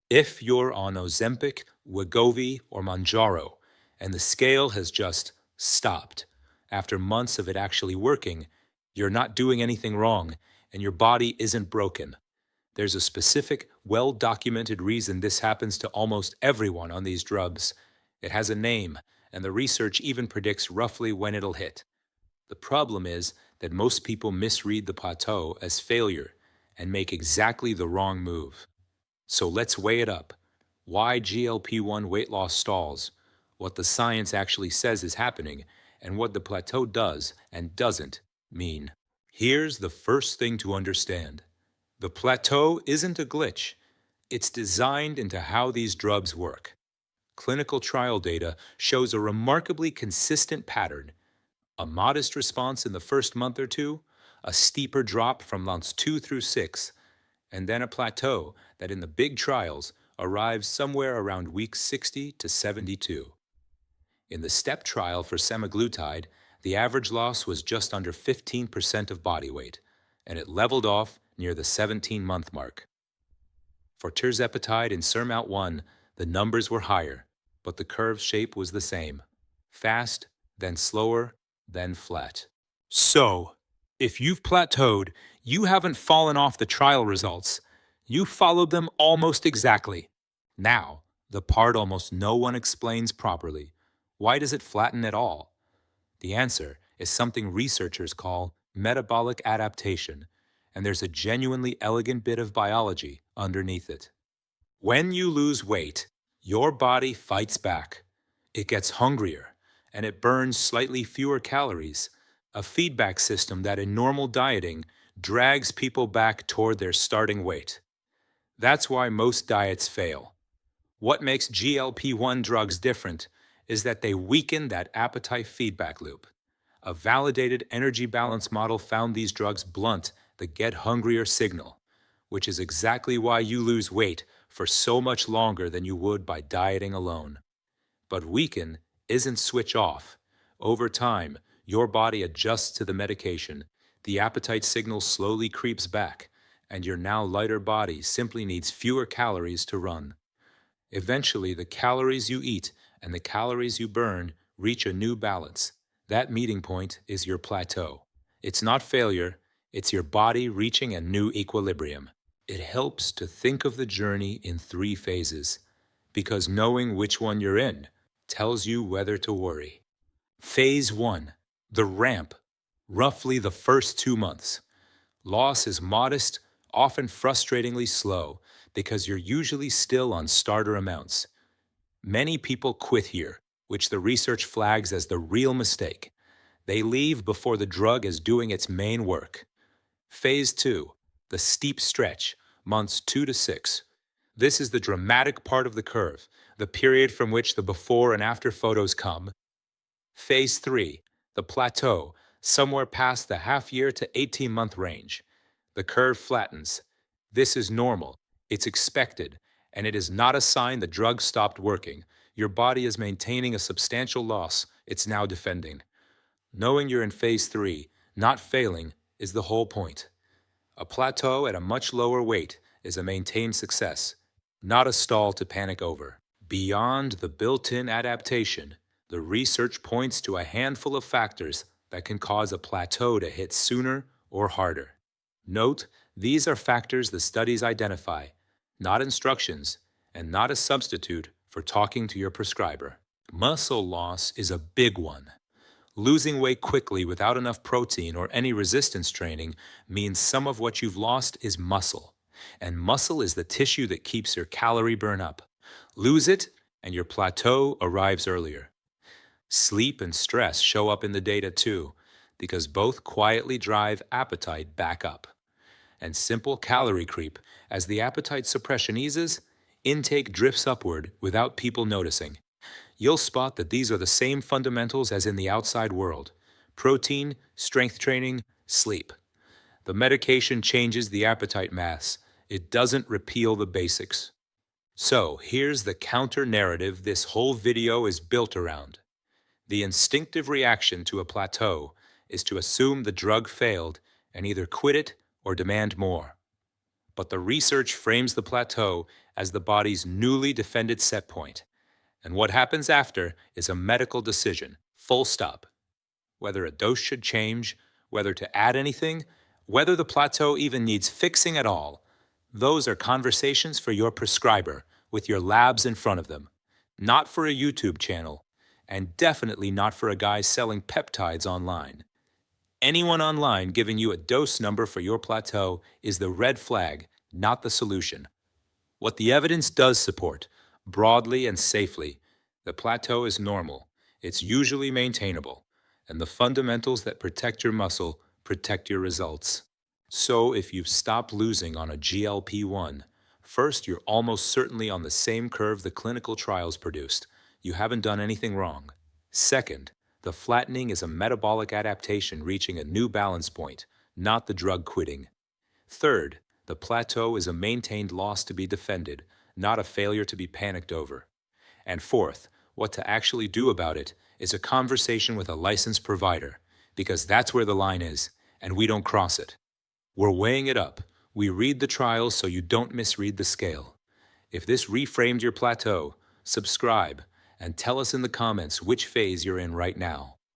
If you're on Ozempic, Wegovy, or Mounjaro, and the scale has just stopped after months of it actually working, you're not doing anything wrong, and your body isn't broken. There's a specific, well-documented reason this happens to almost everyone on these drugs. It has a name, and the research even predicts roughly when it'll hit. The problem is that most people misread the plateau as failure and make exactly the wrong move. So let's weigh it up. Why GLP-1 weight loss stalls, what the science actually says is happening, and what the plateau does and doesn't mean. Here's the first thing to understand. The plateau isn't a glitch. It's designed into how these drugs work. Clinical trial data shows a remarkably consistent pattern. A modest response in the first month or two, a steeper drop from months 2 through 6, and then a plateau that in the big trials arrives somewhere around week 60 to 72. In the STEP trial for semaglutide, the average loss was just under 15% of body weight, and it leveled off near the 17-month mark. For tirzepatide in SURMOUNT-1, the numbers were higher, but the curve shape was the same. Fast, then slower, then flat. So, if you've plateaued, you haven't fallen off the trial results. You followed them almost exactly. Now, the part almost no one explains properly. Why does it flatten at all? The answer is something researchers call metabolic adaptation, and there's a genuinely elegant bit of biology underneath it. When you lose weight, your body fights back. It gets hungrier, and it burns slightly fewer calories, a feedback system that in normal dieting drags people back toward their starting weight. That's why most diets fail. What makes GLP-1 drugs different is that they weaken that appetite feedback loop. A validated energy balance model found these drugs blunt the get hungrier signal, which is exactly why you lose weight for so much longer than you would by dieting alone. But weaken isn't switch off. Over time, your body adjusts to the medication, the appetite signal slowly creeps back, and your now lighter body simply needs fewer calories to run. Eventually, the calories you eat and the calories you burn reach a new balance. That meeting point is your plateau. It's not failure, it's your body reaching a new equilibrium. It helps to think of the journey in 3 phases, because knowing which one you're in tells you whether to worry. Phase 1, the ramp, roughly the first 2 months. Loss is modest, often frustratingly slow, because you're usually still on starter amounts. Many people quit here, which the research flags as the real mistake. They leave before the drug is doing its main work. Phase 2, the steep stretch, months 2 to 6. This is the dramatic part of the curve, the period from which the before and after photos come. Phase 3, the plateau, somewhere past the half-year to 18-month range. The curve flattens. This is normal, it's expected, and it is not a sign the drug stopped working. Your body is maintaining a substantial loss it's now defending. Knowing you're in phase 3, not failing, is the whole point. A plateau at a much lower weight is a maintained success, not a stall to panic over. Beyond the built-in adaptation, the research points to a handful of factors that can cause a plateau to hit sooner or harder. Note, these are factors the studies identify, not instructions, and not a substitute for talking to your prescriber. Muscle loss is a big one. Losing weight quickly without enough protein or any resistance training means some of what you've lost is muscle. And muscle is the tissue that keeps your calorie burn up. Lose it, and your plateau arrives earlier. Sleep and stress show up in the data too, because both quietly drive appetite back up. And simple calorie creep, as the appetite suppression eases, intake drifts upward without people noticing. You'll spot that these are the same fundamentals as in the outside world: protein, strength training, sleep. The medication changes the appetite mass. It doesn't repeal the basics. So here's the counter-narrative this whole video is built around. The instinctive reaction to a plateau is to assume the drug failed and either quit it or demand more. But the research frames the plateau as the body's newly defended set point. And what happens after is a medical decision, full stop. Whether a dose should change, whether to add anything, whether the plateau even needs fixing at all, those are conversations for your prescriber with your labs in front of them, not for a YouTube channel, and definitely not for a guy selling peptides online. Anyone online giving you a dose number for your plateau is the red flag, not the solution. What the evidence does support, broadly and safely, the plateau is normal, it's usually maintainable, and the fundamentals that protect your muscle protect your results. So if you've stopped losing on a GLP-1, first, you're almost certainly on the same curve the clinical trials produced. You haven't done anything wrong. Second, the flattening is a metabolic adaptation reaching a new balance point, not the drug quitting. Third, the plateau is a maintained loss to be defended, not a failure to be panicked over. And fourth, what to actually do about it is a conversation with a licensed provider, because that's where the line is, and we don't cross it. We're weighing it up. We read the trials so you don't misread the scale. If this reframed your plateau, subscribe and tell us in the comments which phase you're in right now.